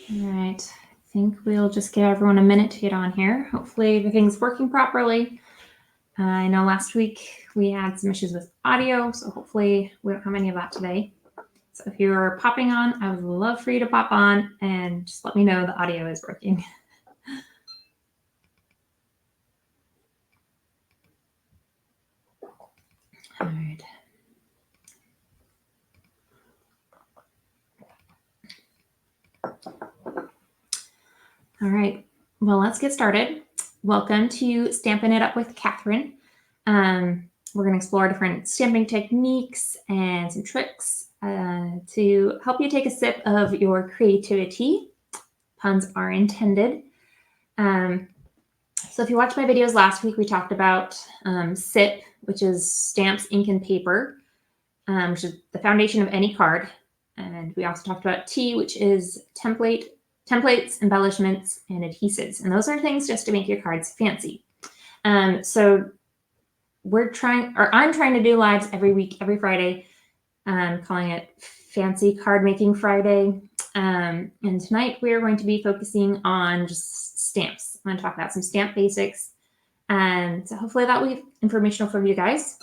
All right, I think we'll just give everyone a minute to get on here. Hopefully everything's working properly. I know last week we had some issues with audio, so hopefully we don't have any of that today. So if you're popping on, I would love for you to pop on and just let me know the audio is working. All right. All right, well, let's get started. Welcome to Stampin' It Up with Catherine. We're going to explore different stamping techniques and some tricks to help you take a sip of your creativity. Puns are intended. So if you watched my videos last week, we talked about SIP, which is stamps, ink, and paper, which is the foundation of any card. And we also talked about T, which is templates, embellishments, and adhesives. And those are things just to make your cards fancy. So I'm trying to do lives every week, every Friday, calling it Fancy Card Making Friday. And tonight we are going to be focusing on just stamps. I'm going to talk about some stamp basics. And so hopefully that will be informational for you guys.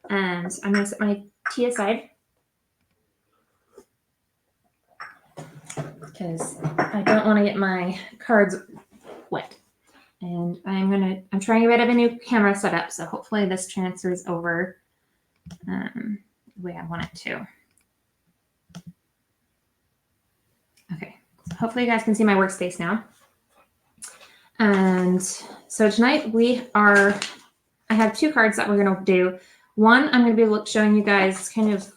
And I'm going to set my tea aside because I don't want to get my cards wet. And I'm trying a bit of a new camera setup, so hopefully this transfers over the way I want it to. Okay, so hopefully you guys can see my workspace now. And so tonight I have two cards that we're going to do. One, I'm going to be showing you guys kind of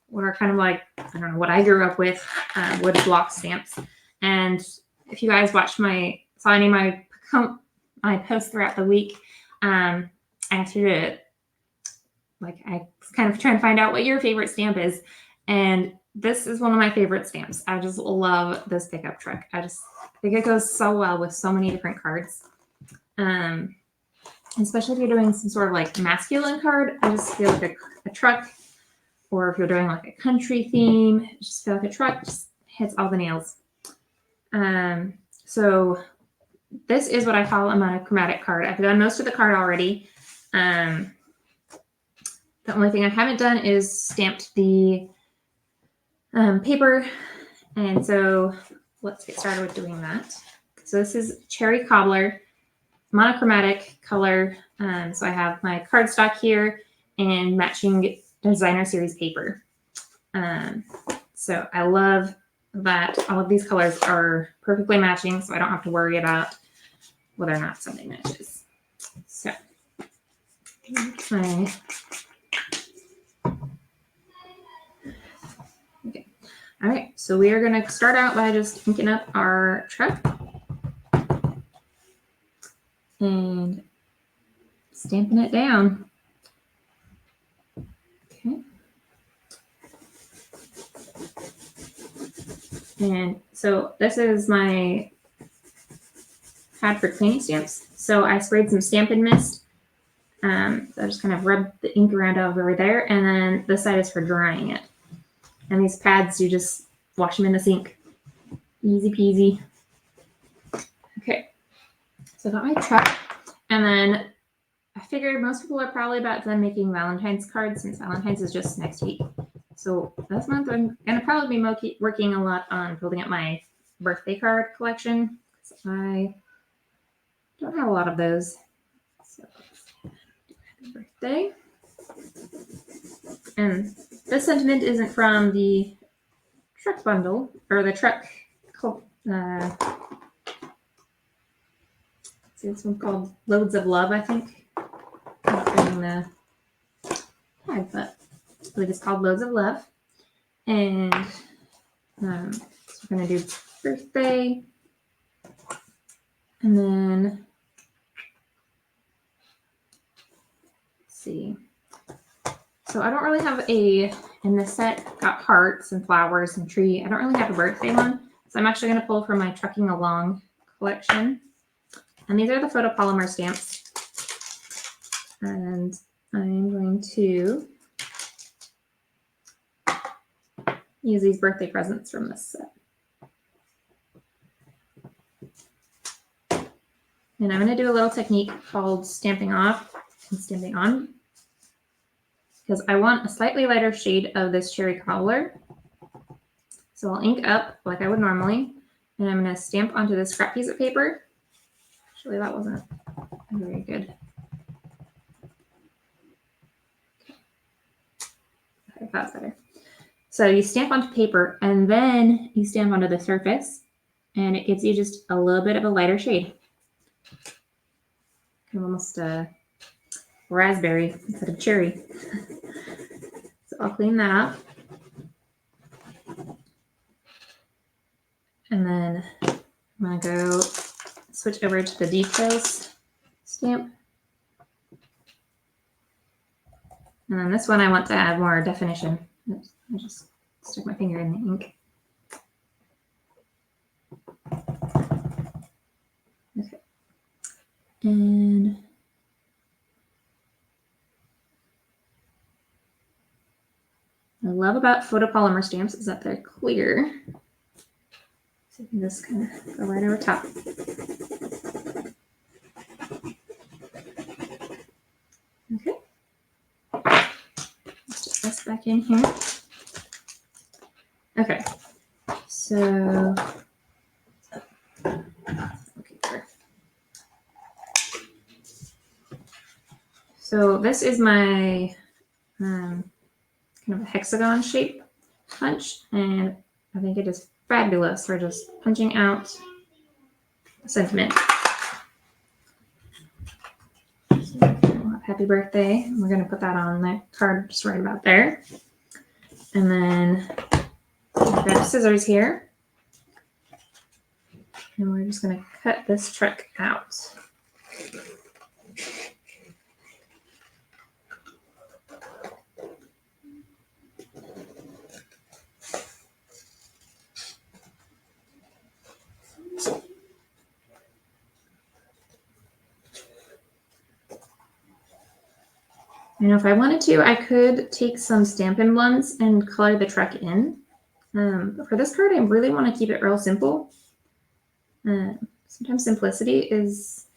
what are kind of like, I don't know, what I grew up with, wood block stamps. And if you guys saw any of my posts throughout the week, I asked you to, I kind of trying to find out what your favorite stamp is. And this is one of my favorite stamps. I just love this pickup truck. I just think it goes so well with so many different cards. Especially if you're doing some sort of like masculine card, I just feel like a truck. Or if you're doing like a country theme, I just feel like a truck just hits all the nails. So this is what I call a monochromatic card. I've done most of the card already. The only thing I haven't done is stamped the paper. And so let's get started with doing that. So this is Cherry Cobbler, monochromatic color. So I have my cardstock here and matching designer series paper. So I love that all of these colors are perfectly matching, so I don't have to worry about whether or not something matches. So okay. All right, so we are going to start out by just inking up our truck and stamping it down. Okay. And so this is my pad for cleaning stamps. So I sprayed some Stampin' Mist. So I just kind of rubbed the ink around over there, and then this side is for drying it. And these pads, you just wash them in the sink. Easy peasy. Okay, so I got my truck, and then I figured most people are probably about done making Valentine's cards since Valentine's is just next week. So this month I'm going to probably be working a lot on building up my birthday card collection. I don't have a lot of those. So happy birthday. And this sentiment isn't from the truck bundle, or the truck, see this one called Loads of Love, I think. I'm not getting the tag, but I believe it's called Loads of Love. And so we're going to do birthday. And then, let's see. So I don't really have in this set, got hearts and flowers and tree. I don't really have a birthday one. So I'm actually going to pull from my Trucking Along collection. And these are the photopolymer stamps. And I'm going to use these birthday presents from this set. And I'm going to do a little technique called stamping off and stamping on, because I want a slightly lighter shade of this cherry color. So I'll ink up like I would normally, and I'm going to stamp onto this scrap piece of paper. Actually, that wasn't very good. Okay, that's better. So you stamp onto paper, and then you stamp onto the surface, and it gives you just a little bit of a lighter shade. Kind of almost a raspberry instead of cherry. So I'll clean that up. And then I'm going to go switch over to the details stamp. And then this one I want to add more definition. Oops, I just stuck my finger in the ink. Okay. And what I love about photopolymer stamps is that they're clear. So you can just kind of go right over top. Okay. Let's put this back in here. Okay. So, okay. So this is my kind of a hexagon shape punch, and I think it is fabulous for just punching out a sentiment. So, happy birthday. We're going to put that on that card just right about there. And then grab scissors here. And we're just going to cut this truck out. Now, if I wanted to, I could take some Stampin' Blends and color the truck in. But for this card, I really want to keep it real simple. Sometimes simplicity is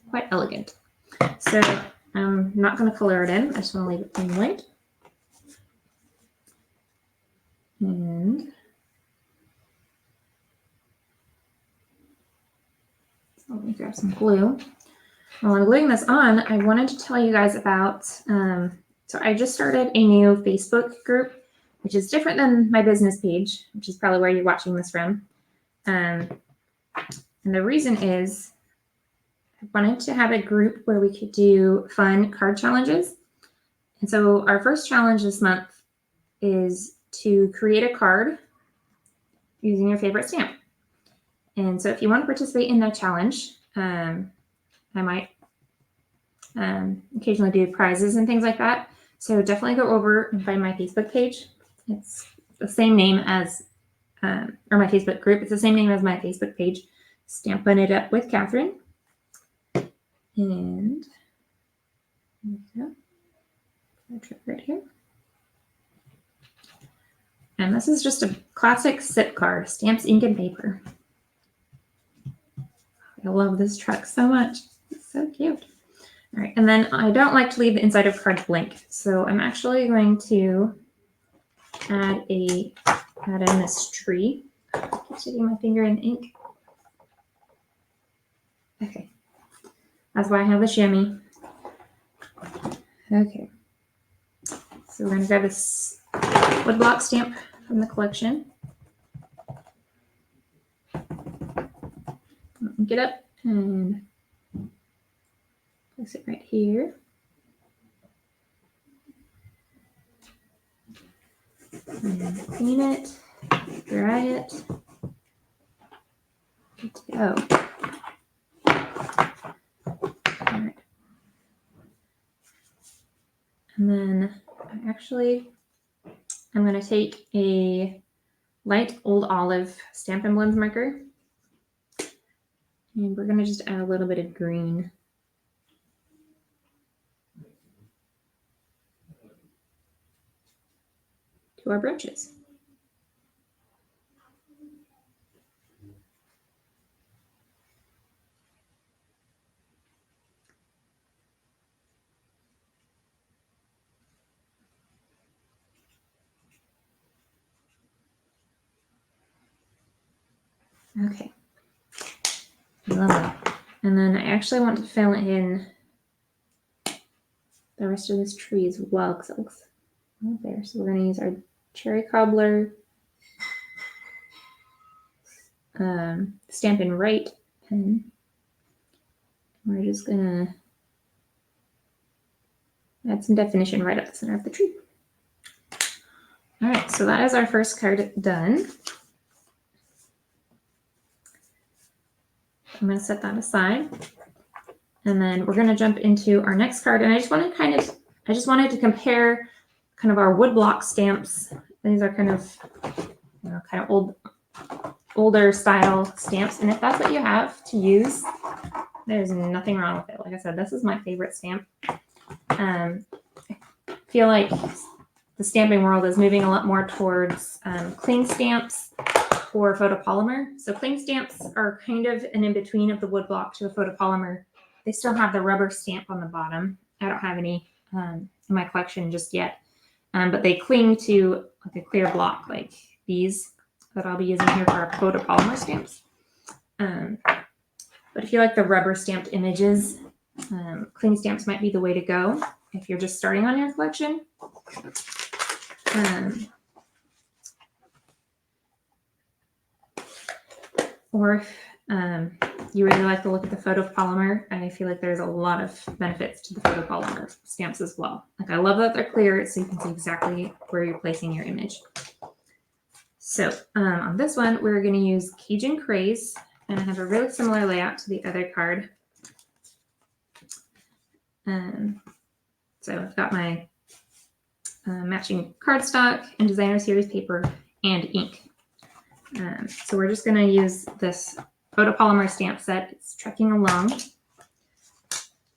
quite elegant. So I'm not going to color it in. I just want to leave it plain white. And so let me grab some glue. While I'm gluing this on, I wanted to tell you guys about, so I just started a new Facebook group, which is different than my business page, which is probably where you're watching this from. And the reason is I wanted to have a group where we could do fun card challenges. And so our first challenge this month is to create a card using your favorite stamp. And so if you want to participate in that challenge, I might occasionally do prizes and things like that. So definitely go over and find my Facebook page. It's the same name as, or my Facebook group. It's the same name as my Facebook page, Stampin' It Up with Catherine. And there we go. Right here. And this is just a classic SIP card, stamps, ink, and paper. I love this truck so much. It's so cute. All right, and then I don't like to leave the inside of cards blank, so I'm actually going to add in this tree. I keep sticking my finger in the ink. Okay, that's why I have the chamois. Okay, so we're going to grab this woodblock stamp from the collection. Get up and place it right here. And clean it, dry it. Good to go. All right. And then I'm going to take a light old olive Stampin' Blends marker. And we're going to just add a little bit of green. To our brooches. Okay. Lovely. And then I actually want to fill in the rest of this tree as well because it looks out there. So we're going to use our cherry cobbler Stampin' Right pen. We're just going to add some definition right up the center of the tree. All right, so that is our first card done. I'm going to set that aside. And then we're going to jump into our next card. And I just wanted to compare kind of our woodblock stamps. These are kind of, kind of older style stamps. And if that's what you have to use, there's nothing wrong with it. Like I said, this is my favorite stamp. I feel like the stamping world is moving a lot more towards cling stamps or photopolymer. So cling stamps are kind of an in-between of the woodblock to the photopolymer. They still have the rubber stamp on the bottom. I don't have any in my collection just yet. But they cling to like a clear block like these that I'll be using here for our photopolymer stamps. But if you like the rubber stamped images, cling stamps might be the way to go if you're just starting on your collection. Or if you really like the look of the photopolymer, I feel like there's a lot of benefits to the photopolymer stamps as well. Like I love that they're clear so you can see exactly where you're placing your image. So on this one, we're going to use Cajun Craze, and I have a really similar layout to the other card. So I've got my matching cardstock and designer series paper and ink. So we're just going to use this photopolymer stamp set. It's trekking along.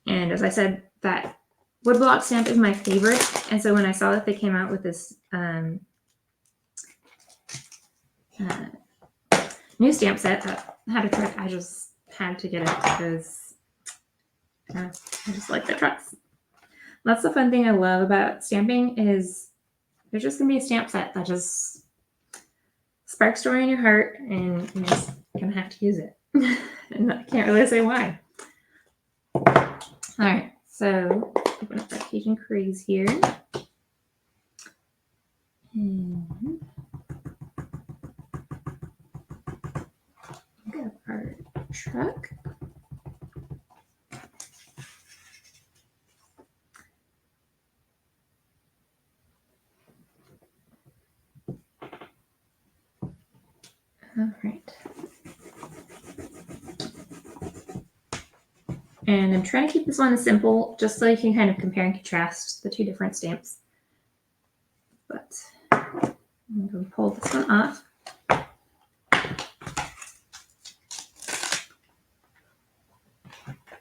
And as I said, that woodblock stamp is my favorite. And so when I saw that they came out with this new stamp set that had a truck, I just had to get it because I just like the trucks. That's the fun thing I love about stamping is there's just going to be a stamp set that just sparks joy in your heart and you're just going to have to use it. And I can't really say why. All right, so open up our Cajun Craze here. And got our truck. All right. And I'm trying to keep this one simple just so you can kind of compare and contrast the two different stamps. But I'm going to pull this one off.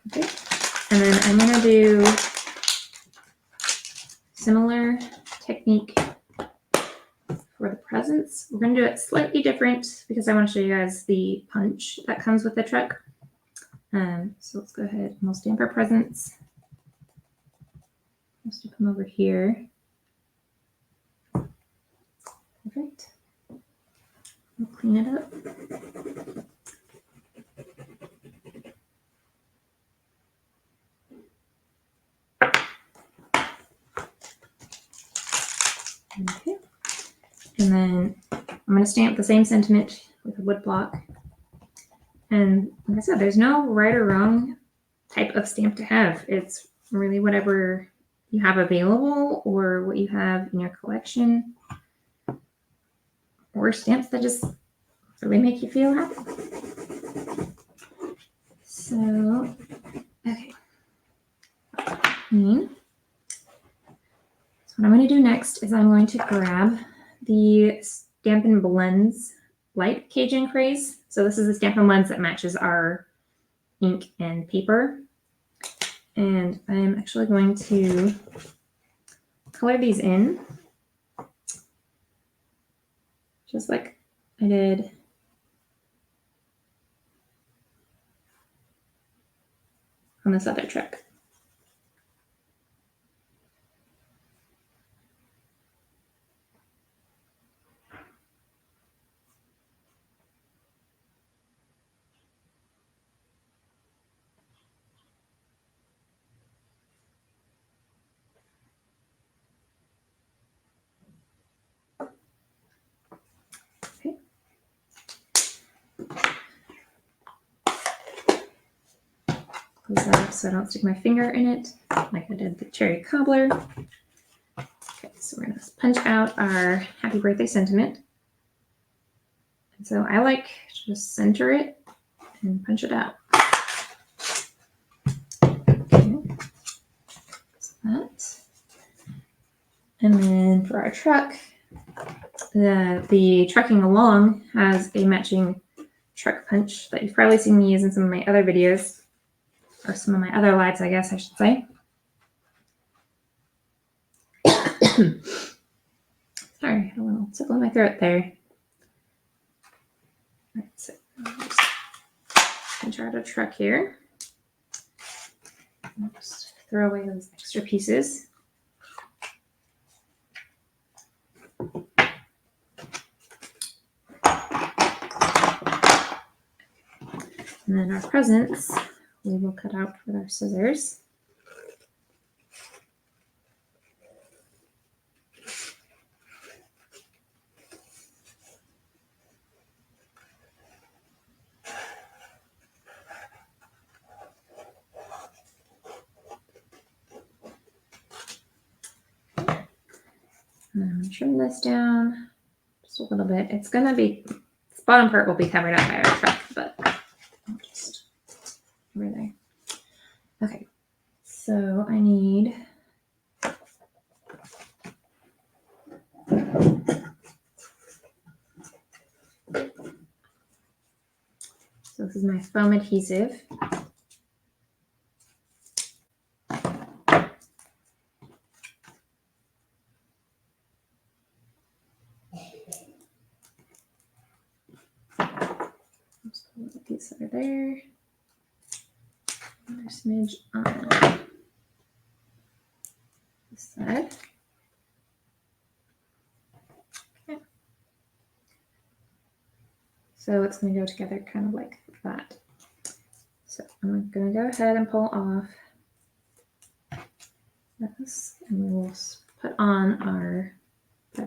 Okay. And then I'm going to do similar technique for the presents. We're going to do it slightly different because I want to show you guys the punch that comes with the truck. So let's go ahead and we'll stamp our presents. We'll stick them over here. Perfect. We'll clean it up. Okay. And then I'm going to stamp the same sentiment with a wood block. And like I said, there's no right or wrong type of stamp to have. It's really whatever you have available or what you have in your collection or stamps that just really make you feel happy. So, okay. So what I'm going to do next is I'm going to grab the Stampin' Blends Light Cajun Craze. So this is the Stampin' Blends that matches our ink and paper. And I'm actually going to color these in just like I did on this other trick. close that up so I don't stick my finger in it like I did the cherry cobbler. Okay, so we're going to punch out our happy birthday sentiment. And so I like to just center it and punch it out. Okay, so that. And then for our truck, the trucking along has a matching truck punch that you've probably seen me use in some of my other videos, or some of my other lives, I guess I should say. Sorry, I had a little tickle in my throat there. All right, so I'll just punch out a truck here. I'll just throw away those extra pieces. And then our presents, we will cut out with our scissors. And I'm going to trim this down just a little bit. It's going to be, this bottom part will be covered up by our truck, but I'll just over there. Okay, so I need so this is my foam adhesive. Just put a piece over there. Another smidge on this side. Okay. So it's going to go together kind of like that. So I'm going to go ahead and pull off this, and we will put on our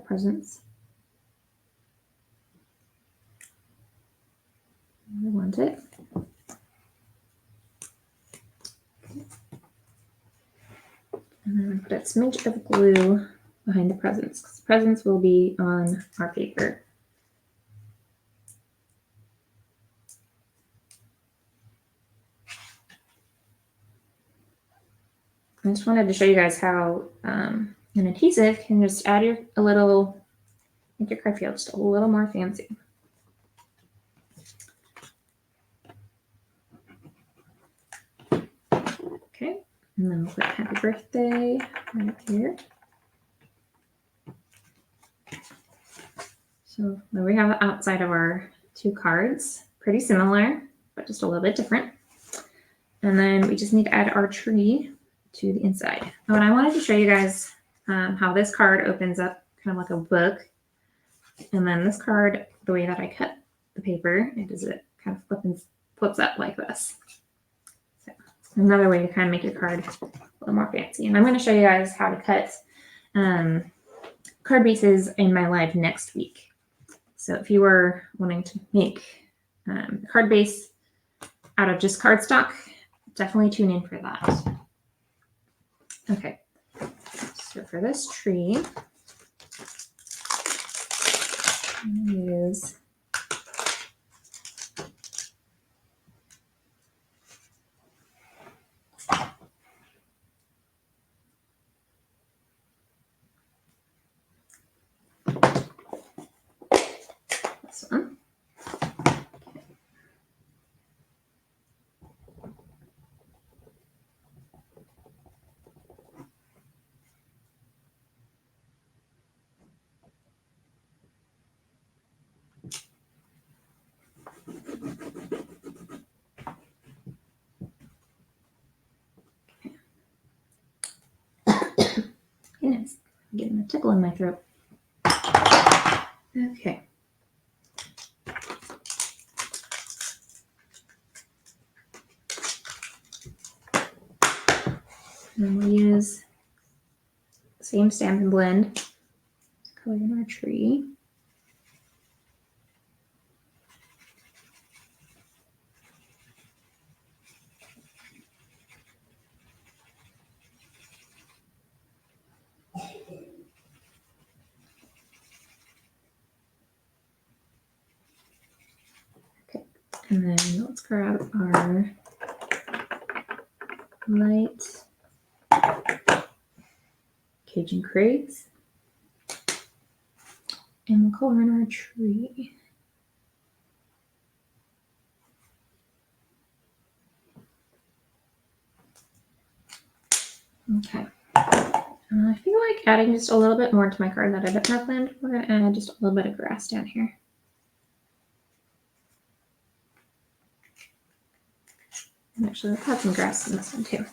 presents. We want it. And then I put a smidge of glue behind the presents, because the presents will be on our paper. I just wanted to show you guys how an adhesive can just add a little, make your card feel just a little more fancy. Okay, and then we'll put happy birthday right here. So there we have the outside of our two cards. Pretty similar, but just a little bit different. And then we just need to add our tree to the inside. Oh, and I wanted to show you guys how this card opens up kind of like a book. And then this card, the way that I cut the paper, it kind of flips up like this. So another way to kind of make your card a little more fancy. And I'm going to show you guys how to cut card bases in my live next week. So if you were wanting to make a card base out of just cardstock, definitely tune in for that. Okay, so for this tree, I'm going to use this one. Goodness, I'm getting a tickle in my throat. Okay. And we'll use the same Stampin' Blend to color in our tree. And then let's grab our light Cajun crates. And we'll color in our tree. Okay. I feel like adding just a little bit more to my card that I didn't have planned. We're going to add just a little bit of grass down here. And actually, let's have some grass in this one too.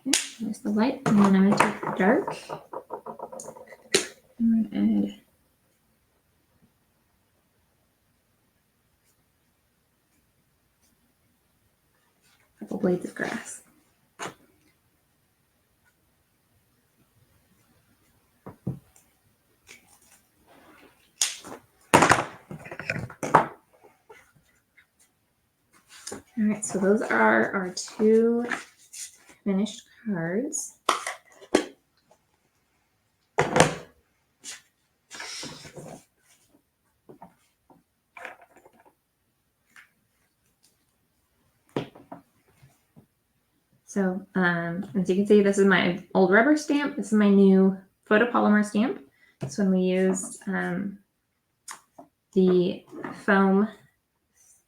Okay, there's the light. And then I'm going to take the dark. I'm going to add a couple blades of grass. All right, so those are our two finished cards. So as you can see, this is my old rubber stamp. This is my new photopolymer stamp. This one we used the foam,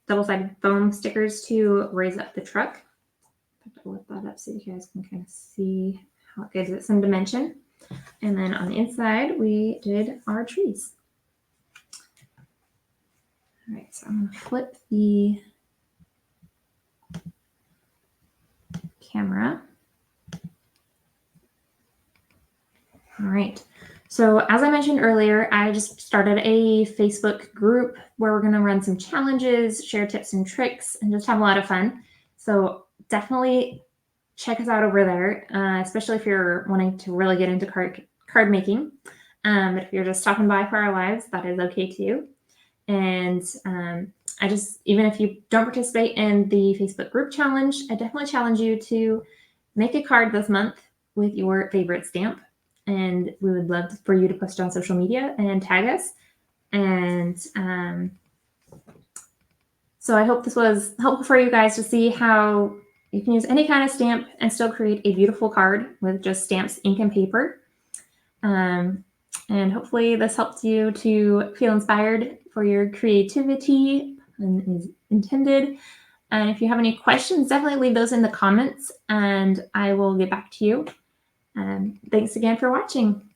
double-sided foam stickers to raise up the truck. I'll lift that up so you guys can kind of see how it gives it some dimension. And then on the inside, we did our trees. All right, so I'm going to flip the camera. All right. So as I mentioned earlier, I just started a Facebook group where we're going to run some challenges, share tips and tricks, and just have a lot of fun. So definitely check us out over there, especially if you're wanting to really get into card making. But if you're just stopping by for our lives, that is okay too. And even if you don't participate in the Facebook group challenge, I definitely challenge you to make a card this month with your favorite stamp. And we would love for you to post on social media and tag us. And so I hope this was helpful for you guys to see how you can use any kind of stamp and still create a beautiful card with just stamps, ink, and paper. And hopefully this helped you to feel inspired for your creativity and is intended. And if you have any questions, definitely leave those in the comments and I will get back to you. Thanks again for watching.